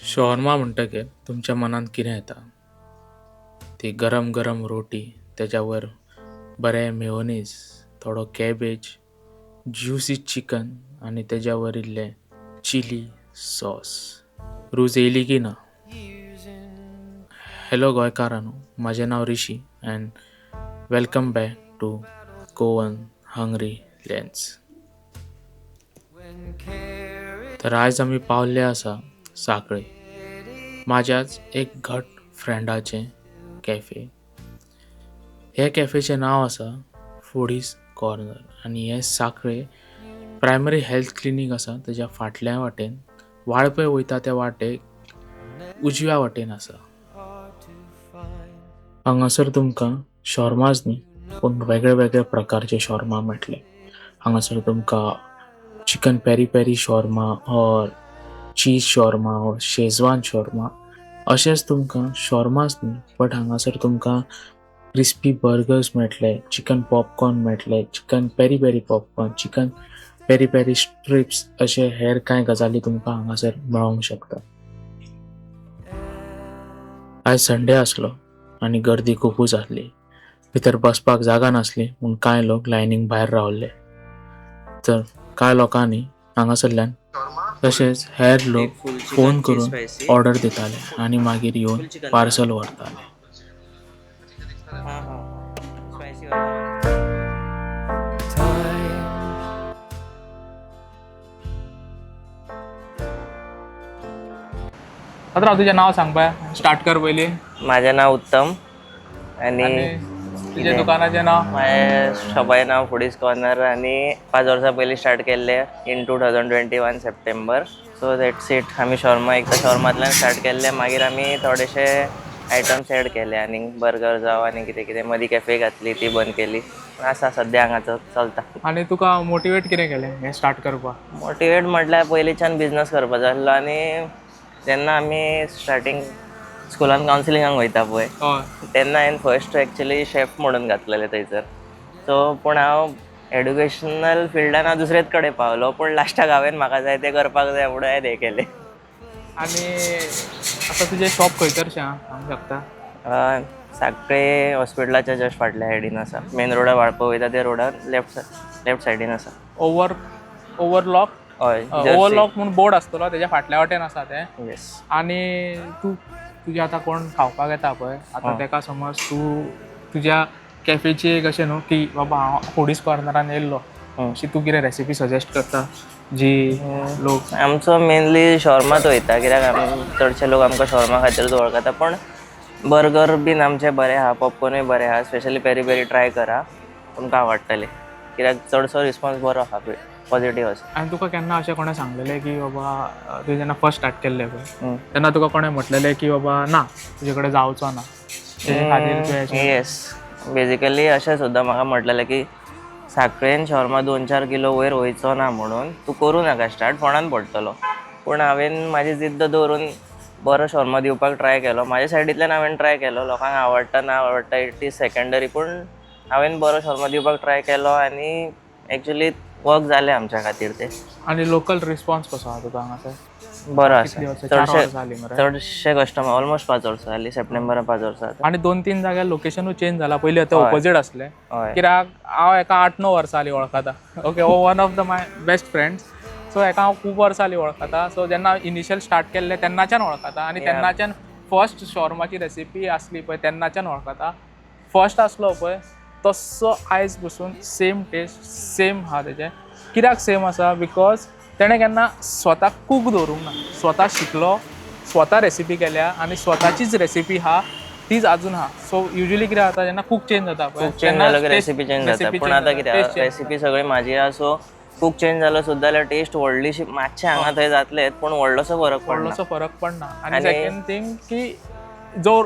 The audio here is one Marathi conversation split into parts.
शॉर्मा म्हणटकीर तुमच्या मनात कितें येता? ती गरम गरम रोटी, त्याच्यावर बरें मेयोनीज, थोडो कॅबेज, ज्युसी चिकन आणि त्याच्यावर इल्लें चिली सॉस. रूच येयली की ना? हॅलो गोंयकारांनो, म्हजें नांव Rishi and welcome back to Goan hungry lens. तर आयज आमी पावल्ले आसा सांखळे, म्हाज्याच एक घट फ्रेंडाचें कॅफे. हे कॅफेचें नांव आसा फूडीज कॉर्नर आनी हे सांखळे प्रायमरी हेल्थ क्लिनीक आसा तेज्या फाटल्या वाटेन, वाळपय वयता त्या वाटेक उजव्या वाटेन आसा. हांगासर तुमकां शॉर्माज न्ही पूण वेगळे वेगळे प्रकारचे शॉर्मा मेळटले. हांगासर तुमकां chicken peri peri shawarma or cheese shawarma or schezwan shawarma अशेंच तुमकां शॉर्माच न्ही बट हांगासर तुमकां क्रिस्पी बर्गर्स मेळटले, चिकन पॉपकॉर्न मेळटले, chicken peri peri popcorn, chicken peri peri strips अशे हेर कांय गजाली तुमकां हांगासर मेळोंक शकता. आयज संडे आसलो आनी गर्दी खूबूच आसली. भितर बसपाक जागा नासली म्हूण कांय लोक लायनीक भायर रावल्ले. तर कांय लोकांनी हांगासरल्यान तशेंच हेर लोक फोन करून ऑर्डर दिताले आनी मागीर येवन पार्सल व्हरताले. पात्रांव तुजें नांव सांग पळय, स्टार्ट कर पयलीं. माझे नाव उत्तम आनी आणि तुजें दुकानाचें नांव? माझ्या शॉपाचें नाव फूडीज कॉर्नर आणि 5 वर्सां पयलीं स्टार्ट केल्लें in 2021 September. So that's it. आमी शॉर्मा एकदा शॉर्मांतल्यान स्टार्ट केल्लें, मागीर आमी थोडेशे आयटम्स एड केले आनी बर्गर जावं आनी कितें कितें. मदीं कॅफे घातली, ती बंद केली. आसा सद्या हांगाच चलता. आनी तुका मोटिवेट कितें केलें हें स्टार्ट करपाक? मोटिवेट म्हटल्यार पयलींच्यान बिझनस करपाचो आसलो आनी जेन्ना आमी स्टार्टींग स्कुलान कावन्सिलिंगाक वयता पळय हय. तेन्ना हांवें फर्स्ट एक्चुली शेफ म्हणून घातलेलें थंयसर. सो पूण हांव एड्युकेशनल फिल्डान हांव दुसरेच कडेन पावलो, पूण लास्टाक हांवें म्हाका जाय तें करपाक जाय म्हणून हांवें हें केलें. आनी आतां तुजें शॉप खंयसरशें आहा सांगूंक शकता? सांखळे हॉस्पिटलाच्या जस्ट फाटल्या सायडीन आसा. मेन रोडार वाळपय वयता त्या रोडार लेफ्ट सायडीन आसा. ओवरलॉक हय, ओवरलॉक म्हूण बोर्ड आसतलो तेज्या फाटल्या वाटेन आसा तें. येस. आनी तूं तुजें आतां कोण खावपाक येता पळय, आतां ताका समज तूं तुज्या कॅफेची एक अशें न्हू की बाबा हांव फूडीज कॉर्नरान येयल्लो, अशी तूं कितें रेसिपी सजेस्ट करता जी लोक? आमचो मेनली शॉर्माच वयता, कित्याक चडशे लोक आमकां शॉर्मा खातीरच वळखता. पण बर्गर बीन आमचे बरे आहा, पॉपकॉर्नूय बरे आहा. स्पेशली पेरी पेरी ट्राय करा, तुमकां आवडटलें. कित्याक चडसो रिस्पॉन्स बरो आहा, पॉझिटीव आसा. आनी तुका केन्ना अशें कोणें सांगलेलें की बाबा तुवें जेन्ना फर्स्ट स्टार्ट केल्लें पळय तेन्ना तुका कोणें म्हटलेलें की बाबा ना तुजे कडेन जावचो ना, ते खातीर तुवें अशें? येस, बेजिकली अशें सुद्दां म्हाका म्हटलेलें की सांखळेन शॉर्मा 2-4 किलो वयर वयचो ना म्हणून तूं करूं नाका स्टार्ट, फोंडान पडटलो. पूण हांवें म्हाजी जिद्द दवरून बरो शॉर्मा दिवपाक ट्राय केलो. म्हाज्या सायडींतल्यान हांवें ट्राय केलो. लोकांक आवडटा ना आवडटा इट इज सेकंडरी, पूण हांवें बरो शॉर्मा दिवपाक ट्राय केलो आनी एक्चुली वर्क जालें आमच्या खातीर तें. आनी लोकल रिस्पॉन्स कसो आहा तुका हांगासर? बरो आसा. 4 वर्सां जालीं मरे. चडशे कस्टमर ऑलमोस्ट 5 वर्सां जालीं. सप्टेंबराक 5 वर्सां जाता. आनी 2-3 जाग्यार लोकेशनूय चेंज जाला. पयलीं आतां हय. ऑपोजीट आसलें, हय. कित्याक हांव एका 8-9 वर्सां जालीं वळखता. ओके, हो one of the my best friends. So हेका हांव खूब वर्सां जालीं वळखता. सो जेन्ना इनिशियल स्टार्ट केल्लें तेन्नाच्यान वळखता आनी तेन्नाच्यान फर्स्ट शॉर्माची रेसिपी आसली पळय तेन्नाच्यान वळखता. फर्स्ट आसलो पळय तस्सो आयज पसून सेम टेस्ट सेम आहा तेजें. कित्याक सेम आसा? बिकॉज तेणें केन्ना स्वता कूक दवरूंक ना. स्वता शिकलो, स्वता रेसिपी केल्या आनी स्वताचीच रेसिपी आहा तीच आजून आहा. सो युजली कितें जाता जेन्ना कूक चेंज जाता पळय चेंज जालो की रेसिपी चेंज जाता. पूण आतां कितें रेसिपी सगळी म्हाजी आहा. सो कूक चेंज जालो सुद्दां जाल्यार टेस्ट व्हडलीशी मातशें हांगा थंय जातलेच, पूण व्हडलोसो फरक पडना. व्हडलोसो फरक पडना. आनी सेकंड थिंग की जो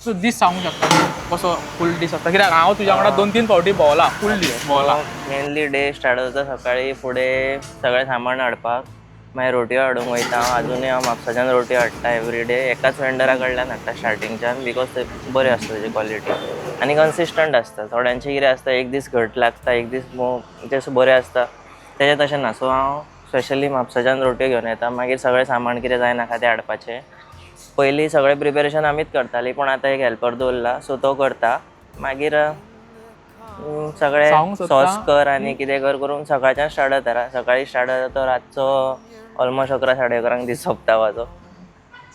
तूं दीस सांगूंक शकता कसो फूल दीस आसता, कित्याक हांव तुज्या वांगडा 2-3 फावटी भोंवला फूल दीस भोंवला. मेनली डे स्टार्ट जाता सकाळीं फुडें सगळें सामान हाडपाक, मागीर रोटयो हाडूंक वयता. आजुनूय हांव म्हापसाच्यान रोटयो हाडटा एवरीडे. एकाच वेंडरा कडल्यान हाडटा स्टार्टिंगच्यान, बिकॉज ते बऱ्यो आसता तेजी क्वॉलिटी आनी कन्सिस्टंट आसता. थोड्यांचें कितें आसता एक दीस घट लागता, एक दीस ते बरें आसता. तेजें तशें ना. सो हांव स्पेशली म्हापसाच्यान रोट्यो घेवन येता, मागीर सगळें सामान कितें जाय नाका तें हाडपाचें. पयलीं सगळें प्रिपेरेशन आमीच करतालीं, पूण आतां एक हेल्पर दवरला सो तो करता. मागीर सगळें सांगूंक सोदता सॉस कर आनी कितें कर करून सकाळच्यान स्टार्ट जाता. सकाळी स्टार्ट जाता तो रातचो ऑलमोस्ट 11-11:30 दीस सोंपता वाजो.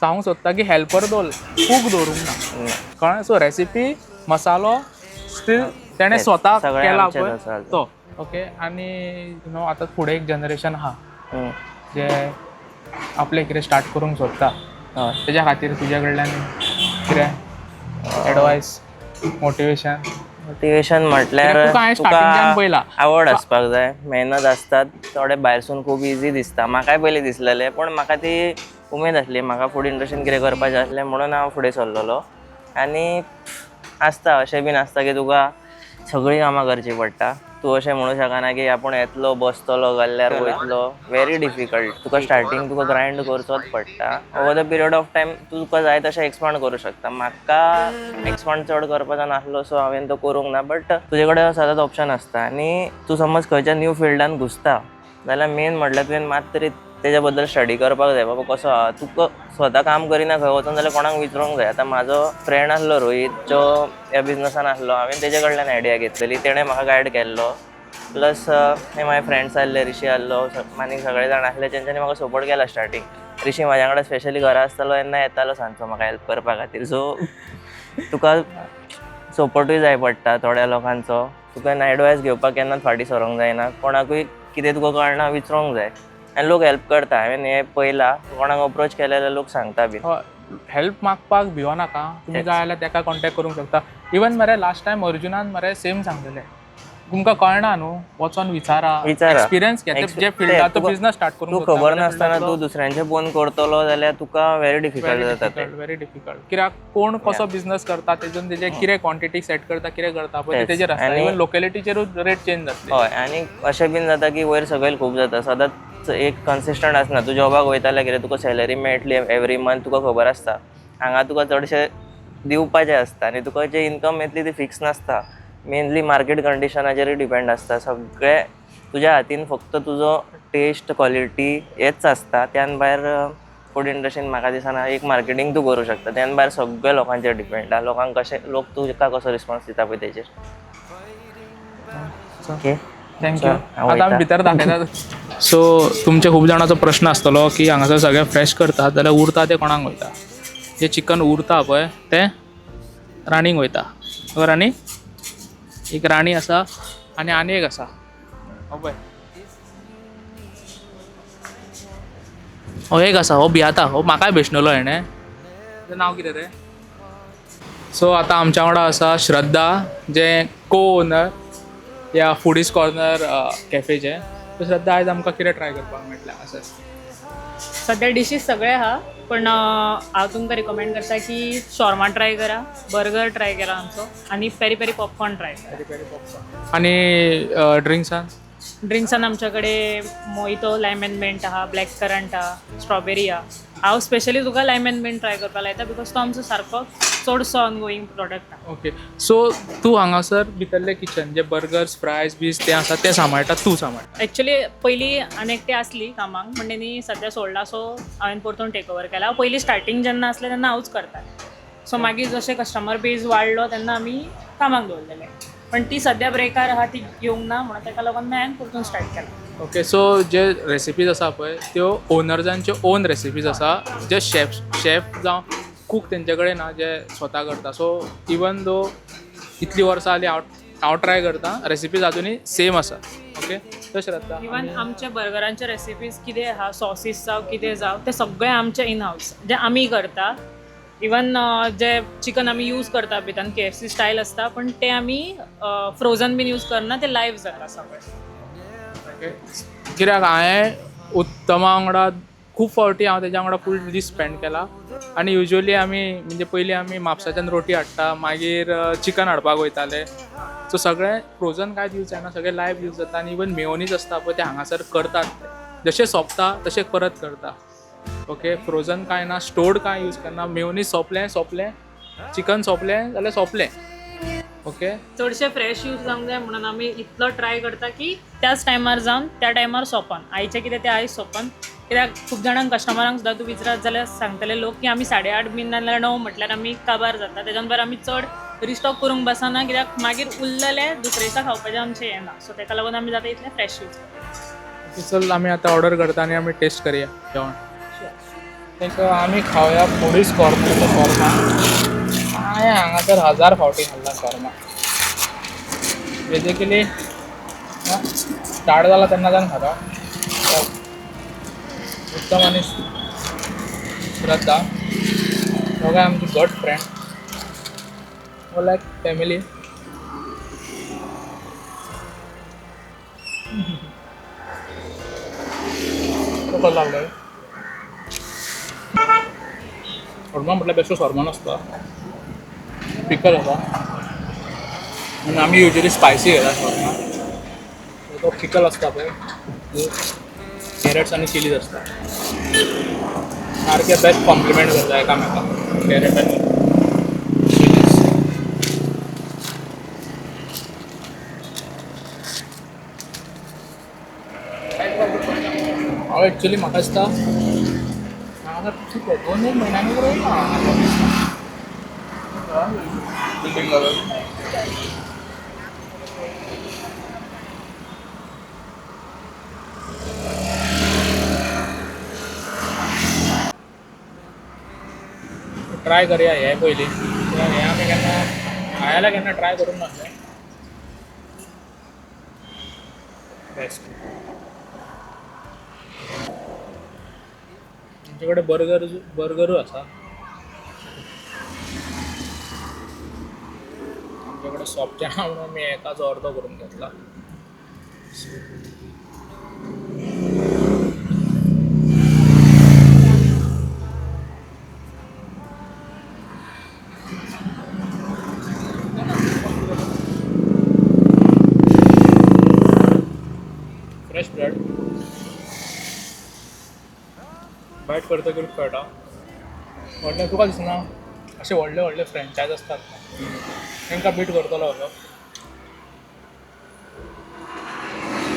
सांगूंक सोदता की हेल्पर कूक दवरूंक ना, कळ्ळें. सो रेसिपी मसालो स्टील तेणें स्वता सगळें केला आमचेच पळय आसा. तो. ओके. आनी आतां फुडें एक जनरेशन आहा जे आपलें कितें स्टार्ट करूंक सोदता, तेज्या खातीर तुज्या कडल्यान कितें एडवायस, मोटिवेशन? मोटिवेशन म्हटल्यार कित्याक तुका हांवें स्टार्टिंगच्यान पळयलां. आवड आसपाक जाय, मेहनत आसतात. थोडे भायरसून खूब इजी दिसता, म्हाकाय पयलीं दिसलेलें, पूण म्हाका ती उमेद आसली, म्हाका फूड इंडस्ट्रीन कितें करपाचें आसलें म्हणून हांव फुडें सरलेलो. आनी आसता अशें बीन आसता की तुका सगळीं कामां करचीं पडटा. तूं अशें म्हणूं शकना की आपूण येतलो बसतलो जाल्यार वयतलो. Very difficult. तुका स्टार्टींग तुका ग्रायंड करचोच पडटा. Over the period of time तुका जाय तशें एक्सपांड करूं शकता. म्हाका एक्सपांड चड करपाचो नासलो सो हांवें तो करूंक ना, बट तुजे कडेन सदांच ऑप्शन आसता. आनी तूं समज खंयच्या न्यू फिल्डान घुसता जाल्यार मेन म्हटल्यार तुवें मात तरी तेज्या बद्दल स्टडी करपाक जाय. बाबा कसो आहा, तुका स्वता काम करिना खंय वचून जाल्यार कोणाक विचारूंक जाय. आतां म्हाजो फ्रेंड आसलो रोहीत, जो ह्या बिजनसान आसलो, हांवें तेजे कडल्यान आयडिया घेतलेली, तेणें म्हाका गायड केल्लो. प्लस हे म्हाजे फ्रेंड्स आसले, ऋषी आहलो, आनी सगळे जाण आसले तेंच्यांनी म्हाका सपोर्ट केला स्टार्टींग. ऋषी म्हाज्या वांगडा स्पेशली घरा आसतालो तेन्ना येतालो सांजचो म्हाका हेल्प करपा खातीर. सो तुका सपोर्टूय जाय पडटा थोड्या लोकांचो. तुका एडवायस घेवपाक केन्नाच फाटीं सरोंक जायना. कोणाकूय कितें तुका कळना विचारूंक जाय आनी लोक हेल्प करता. हांवें हें पयलां, कोणाक अप्रोच केलें जाल्यार लोक सांगता बीन. हेल्प मागपाक भिवनाका, तुमी जाय जाल्यार ताका कॉन्टॅक्ट करूंक शकता. इवन मरे लास्ट टायम अर्जुनान मरे सेम सांगलेलें, तुमकां कळना न्हू वचोन विचारा, एक्सपिरियन्स घेता. जे फिल्डात तो बिझनस स्टार्ट करूंक तूं खबर नासतना तूं दुसऱ्यांचें पळोवन करतलो जाल्यार तुका व्हेरी डिफिकल्ट जाता तें. Very difficult. कित्याक कोण कसो बिझनस करता, तेतून तेजे कितें क्वांटिटी सेट करता, कितें करता पळय तेजेर आसता. इवन लोकेलिटीचेरूच रेट चेंज जातली. हय. आनी अशें बीन जाता की वयर सकयल खूब जाता, सदांच एक कन्सिस्टंट आसना. तूं जॉबाक वयताले कितें तुका सॅलरी मेळटली एवरी मंथ तुका खबर आसता. हांगा तुका चडशें दिवपाचें आसता आनी तुका जी इनकम येतली ती फिक्स नासता. मेनली मार्केट कंडिशनाचेरूय डिपेंड आसता. सगळें तुज्या हातीन फक्त तुजो टेस्ट, क्वॉलिटी हेच आसता. त्यान भायर फूड इंडस्ट्रीन म्हाका दिसना एक मार्केटींग तूं करूं शकता. त्यान भायर सगळ्या लोकांचेर डिपेंड आहा. लोकांक कशें लोक तुका कसो रिस्पॉन्स दिता पळय तेजेर. Okay, thank you. आतां आमी भितर दाखयतात. सो तुमच्या खूब जाणांचो प्रश्न आसतलो की हांगासर सगळें फ्रेश करतात जाल्यार उरता तें कोणाक वयता. जें चिकन उरता पळय तें राणीक वयता. राणी एक राणी आसा आनी एक आसा पळय, हो एक आसा, हो भियाता, हो म्हाकाय भेटलेलो हेणें. तें नांव कितें रे? सो आतां आमच्या वांगडा आसा श्रद्धा, जे को ओनर या फुडीज कॉर्नर कॅफेचे. सो श्रद्धा, आयज आमकां कितें ट्राय करपाक मेळटलें हांगासर? सध्या डिशीज सगळे आहा, पण हांव तुमकां रिकमेंड करता की शॉर्मा ट्राय करा, बर्गर ट्राय करा आमचो, आनी पेरी पेरी पॉपकॉर्न ट्राय करा. आनी ड्रिंक्सान? ड्रिंक्सान आमच्या कडेन मोहितो, लायम एंड मिंट आहा, ब्लॅक करंट आहा, स्ट्रॉबेरी आहा. हांव स्पेशली तुका लायम एंड मिंट ट्राय करपाक लायता बिकॉज तो आमचो सारको चडसो ऑनगोईंग प्रोडक्ट आहा. ओके. सो तूं हांगासर भितरलें किचन जे बर्गर्स, फ्रायज बीज तें आसा तें सांबाळटा, तूं सांबाळटा? एक्चुली पयलीं आनी एकटी आसली कामाक, पण तेणी सध्या सोडला, सो हांवें परतून टेक ओवर केला. पयलीं स्टार्टींग जेन्ना आसलें तेन्ना हांवूच करतालें. सो मागीर जशें कस्टमर बेज वाडलो तेन्ना आमी कामाक दवरलेलें. पण ती सध्या ब्रेकार आहा, ती घेवंक ना, म्हणून ताका लागून हांवें परतून स्टार्ट केला. ओके. सो जे रेसिपीज आसा पळय त्यो ओनर्सांच्यो ओन रेसिपीज आसा, जे शेफ जावं कूक तेंचे कडेन ना, जे स्वता करता. सो इवन दो इतलीं वर्सां जालीं हांव ट्राय करता, रेसिपीज आजुनूय सेम आसा. ओके. तशें श्रद्धा? इवन आमच्या बर्गरांचे रेसिपीज कितें आहा, सॉसीस जावं कितें जावं, ते सगळें आमचें इन हावस, जे आमी करता. इवन जे चिकन आमी यूज करता भितर KFC स्टायल आसता, पण ते आमी फ्रोझन बीन यूज करना, ते लायव्ह जाता सगळें. कित्याक हांवें उत्तमा वांगडा खूब फावटी हांव तेज्या वांगडा फूल दीस स्पेंड केला. आनी युजली आमी म्हणजे पयलीं आमी म्हापसाच्यान रोटी हाडटा, मागीर चिकन हाडपाक वयताले. सो सगळें फ्रोझन कांयच यूज जायना, सगळें लायव्ह यूज जाता. आनी इवन मेयोनीज आसता पळय ते हांगासर करतात, जशें सोंपता तशें परत करता. ओके. फ्रोझन कांय ना, स्टोर्ड कांय यूज करना. मेयोनीज सोंपलें चिकन सोंपलें जाल्यार सोंपलें. ओके. चडशे फ्रेश यूज जावंक जाय म्हणून आमी इतलो ट्राय करता की त्याच टायमार जावन त्या टायमार सोंपन. आयचें कितें तें आयज सोंपन. कित्याक खूब जाणांक कस्टमरांक सुद्दां तूं विचारत जाल्यार सांगतले लोक की आमी 8:30 बीन नाजाल्यार 9 म्हटल्यार आमी काबार जाता. तेच्या नंतर आमी चड रिस्टॉक करूंक बसना कित्याक मागीर उरलेले दुसरे दिसा खावपाचें आमचें हें ना. सो ताका लागून आमी जाता इतलें फ्रेश यूज करता. चल आमी आतां ऑर्डर करता आनी आमी टेस्ट करया जेवण. तेका आमी खावया मुडीस कॉर्नरचो शॉर्मा. हांवें हांगासर 1000 फावटी खाल्ला शॉर्मा. बेजिकली स्टार्ट जाला तेन्नाच्यान खाता. उत्तम आनी श्रद्धा दोगांय आमची गट फ्रेंड लायक फॅमिली. कसो लागलो शॉर्मा म्हटल्यार बेश्टो शॉर्मा नासता. पिकल आसा आनी आमी युजली स्पायसी घेता शॉर्मा. तो पिकल आसता पळय कॅरेट्स आनी चिलीज आसता. सारके बेस्ट कॉम्प्लिमेंट करता एकामेकाक कॅरेट आनी चिलीज. हांव एक्चुली म्हाका दिसता हांगा खूब 2-1 म्हयन्यांनी रोयला बिल्डींग लागून. ट्राय करया हे पयलीं. हे आमी केन्ना खायला केन्ना ट्राय करूंक नासलें. बेस्ट. आमचे कडेन बर्गरूय आसा. आमचे कडेन सोंपचें ना म्हणून आमी एकाचो अर्दो करून घेतला. फ्रेश ब्रेड बायट करतकीर कळटा. व्हडले तुका दिसना अशे व्हडले व्हडले फ्रँचायज आसतात तांकां बीट करतलो असो.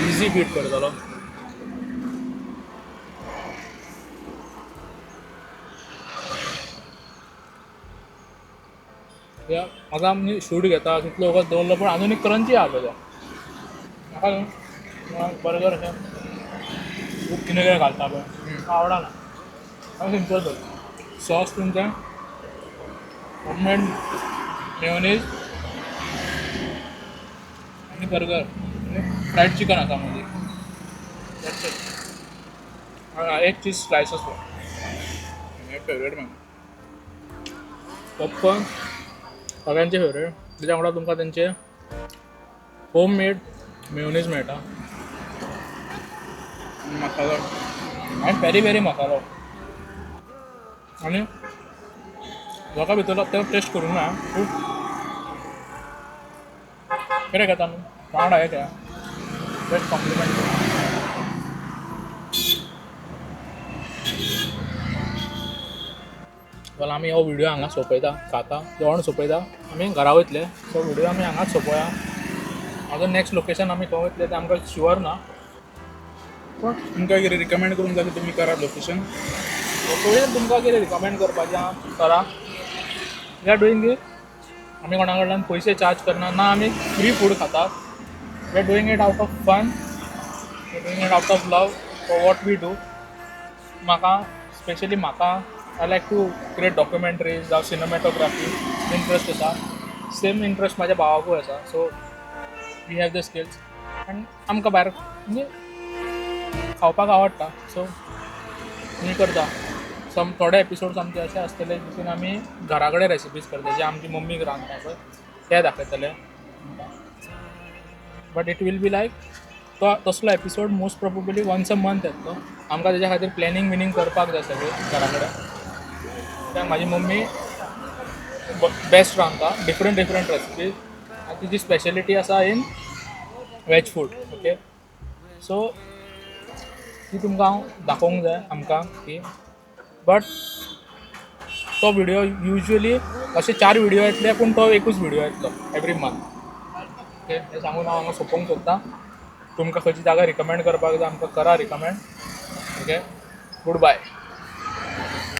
इजी बीट करतलो. म्हाका आमी शूट घेता तितलो वगत दवरलो पूण आजून एक क्रंची आहा तो. म्हाका न्हू बर्गर अशें खूब कितें कितें घालता पळय म्हाका आवडना. हांव सिंपल करता. सॉस तुमचें होममेड मेयोनीज आनी बर्गर आनी फ्रायड चिकन आसा मदीं. एक चीज स्लायस आसलो हें फेवरेट म्हाका. पॉपकॉर्न सगळ्यांचे फेवरेट. तेच्या वांगडा तुमकां तेंचे होम मेड मेयोनीज मेळटा. मसालो हांवें पेरी पेरी मसालो आनी लोकां भितर तो टेस्ट करूंक ना. पूण कितें घेता न्हू वांगडा हे घेया बेस्ट कॉम्प्लिमेंट. जाल्यार आमी हो व्हिडियो हांगा सोंपयता. खाता जेवण सोंपयता आमी घरा वयतले. सो व्हिडियो आमी हांगाच सोंपोवया. अजून नेक्स्ट लोकेशन आमी खंय वयतले तें आमकां शुअर ना. पूण तुमकां कितें रिकमेंड करूंक जाय तुमी करा लोकेशन. पळोवया तुमकां कितें रिकमेंड करपाचें आहा करा. We are doing it. आमी कोणा कडल्यान पयशे चार्ज करना ना. आमी फ्री फूड खातात. We are doing it out of fun. We are doing it out of love for what we do. म्हाका स्पेशली म्हाका I like to create documentaries जावं सिनेमॅटोग्राफी इंट्रस्ट आसा. सेम इंट्रस्ट म्हाज्या भावाकूय आसा. So we have the skills आनी आमकां भायर म्हणजे खावपाक आवडटा. सो आमी करता. थोडे एपिसोड्स आमचे अशे आसतले जितून आमी घरा कडेन रेसिपीज करता जे आमची मम्मीक रांदता पळय ते दाखयतले. But it will be like तो तसलो episode most probably once a month येतलो. आमकां तेज्या खातीर प्लॅनिंग विनींग करपाक जाय सगळें घरा कडेन. कित्याक म्हाजी मम्मी बेस्ट रांदता डिफरंट रेसिपीज आनी तिची स्पेशलिटी आसा in veg food. Okay so ती तुमकां हांव दाखोवंक जाय आमकां ती. बट तो व्हिडिओ युजली असे 4 व्हिडिओ येतले पूण तो एकूच व्हिडिओ येतलो एवरी मंथ. ओके, हें सांगून हांव हांगा सोंपोवंक सोदतां. तुमकां खंयची जागा रिकमेंड करपाक जाय आमकां करा रिकमेंड. Okay, good bye.